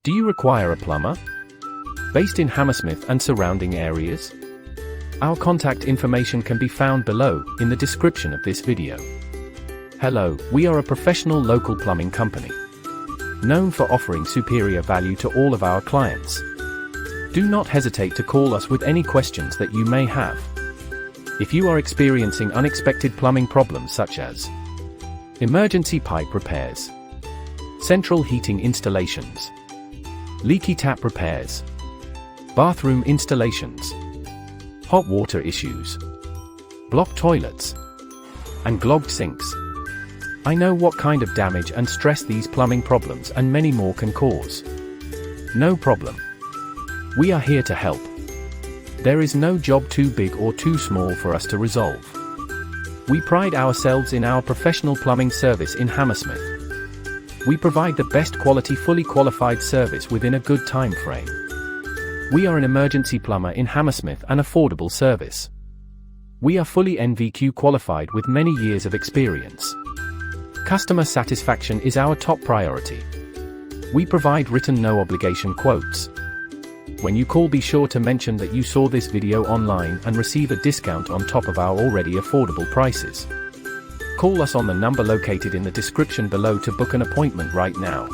Do you require a plumber? Based in Hammersmith and surrounding areas? Our contact information can be found below, in the description of this video. Hello, we are a professional local plumbing company, known for offering superior value to all of our clients. Do not hesitate to call us with any questions that you may have. If you are experiencing unexpected plumbing problems such as emergency pipe repairs, central heating installations, leaky tap repairs, bathroom installations, hot water issues, blocked toilets, and clogged sinks, I know what kind of damage and stress these plumbing problems and many more can cause. No problem. We are here to help. There is no job too big or too small for us to resolve. We pride ourselves in our professional plumbing service in Hammersmith. We provide the best quality fully qualified service within a good time frame. We are an emergency plumber in Hammersmith and affordable service. We are fully NVQ qualified with many years of experience. Customer satisfaction is our top priority. We provide written no-obligation quotes. When you call, be sure to mention that you saw this video online and receive a discount on top of our already affordable prices. Call us on the number located in the description below to book an appointment right now.